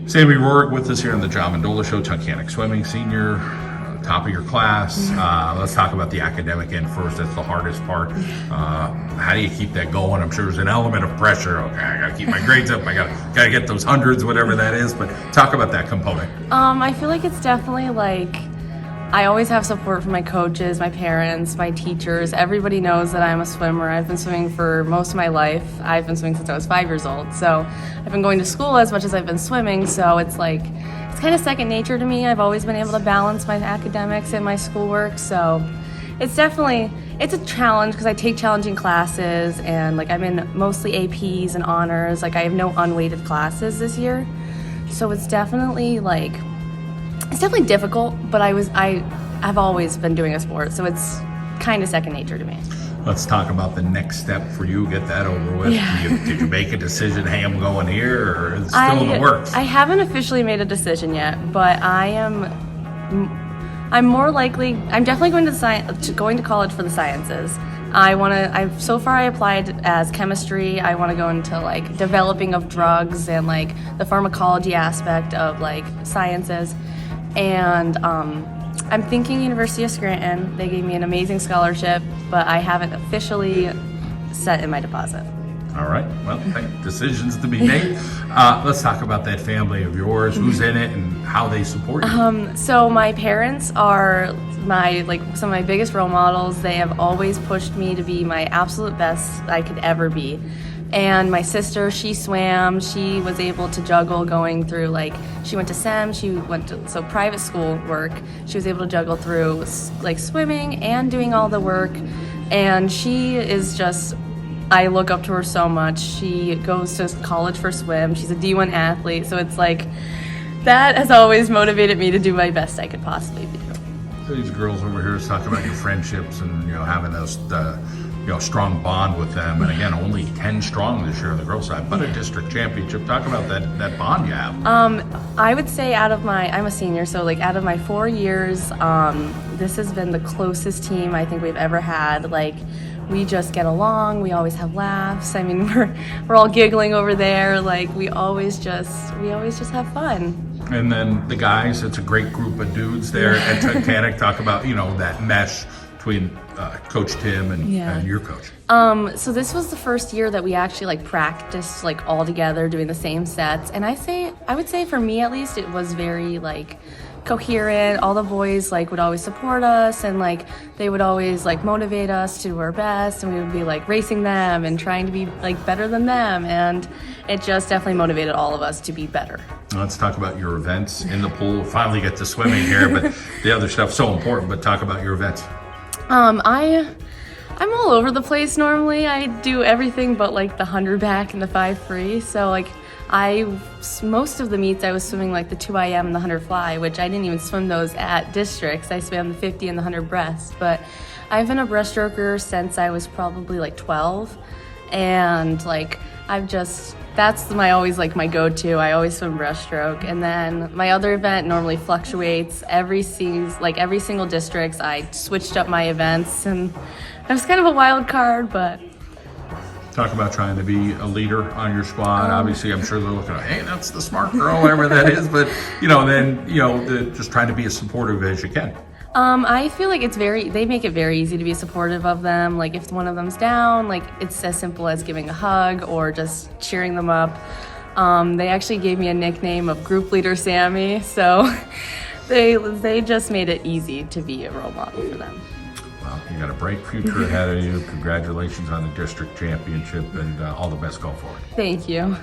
Sami Roerig with us here on the Mendola Show, Titanic Swimming, senior, top of your class. Let's talk about the academic end first. That's the hardest part. How do you keep that going? I'm sure there's an element of pressure. Okay, I got to keep my grades up. I got to get those hundreds, whatever that is. But talk about that component. I feel like it's definitely I always have support from my coaches, my parents, my teachers. Everybody knows that I'm a swimmer. I've been swimming for most of my life. I've been swimming since I was 5 years old. So I've been going to school as much as I've been swimming. So it's kind of second nature to me. I've always been able to balance my academics and my schoolwork. So it's a challenge because I take challenging classes and I'm in mostly APs and honors. I have no unweighted classes this year. So it's definitely difficult, but I've always been doing a sport, so it's kind of second nature to me. Let's talk about the next step for you. Get that over with. Yeah. Did you make a decision, hey, I'm going here, or is it still in the works? I haven't officially made a decision yet, but I'm definitely going to college for the sciences. So far I applied as chemistry. I want to go into developing of drugs and the pharmacology aspect of sciences. And I'm thinking University of Scranton. They gave me an amazing scholarship, but I haven't officially set in my deposit. All right. Well, decisions to be made. Let's talk about that family of yours. Who's in it and how they support you? So my parents are some of my biggest role models. They have always pushed me to be my absolute best I could ever be. And my sister, she swam. She was able to juggle going through she went to SEM. She went to private school work. She was able to juggle through swimming and doing all the work. And she is just, I look up to her so much. She goes to college for swim. She's a D1 athlete. So it's that has always motivated me to do my best I could possibly do. These girls over here is talking about your friendships and having those strong bond with them. And again, only 10 strong this year on the girls side, but a district championship. Talk about that bond you have. I would say I'm a senior, so out of my 4 years, this has been the closest team I think we've ever had. We just get along. We always have laughs. I mean, we're all giggling over there. We always just have fun. And then the guys, it's a great group of dudes there at Titanic. Talk about that mesh between Coach Tim and your coach. So this was the first year that we actually practiced all together doing the same sets, and I would say for me at least it was very coherent. All the boys would always support us, and they would always motivate us to do our best, and we would be racing them and trying to be better than them, and it just definitely motivated all of us to be better. Let's talk about your events in the pool. We'll finally get to swimming here, but the other stuff's so important. But talk about your events. I'm all over the place normally. I do everything but the 100 back and the 5 free. So most of the meets I was swimming the 2 IM and the 100 fly, which I didn't even swim those at districts. I swam the 50 and the 100 breast. But I've been a breaststroker since I was probably 12, and that's my go-to. I always swim breaststroke, and then my other event normally fluctuates every single districts. I switched up my events, and I was kind of a wild card, but. Talk about trying to be a leader on your squad. Obviously, I'm sure they're looking at, hey, that's the smart girl, whatever that is. But just trying to be as supportive as you can. I feel they make it very easy to be supportive of them. If one of them's down, it's as simple as giving a hug or just cheering them up. They actually gave me a nickname of Group Leader Sammy, so they just made it easy to be a role model for them. Well, you got a bright future ahead of you. Congratulations on the district championship, and all the best going forward. Thank you.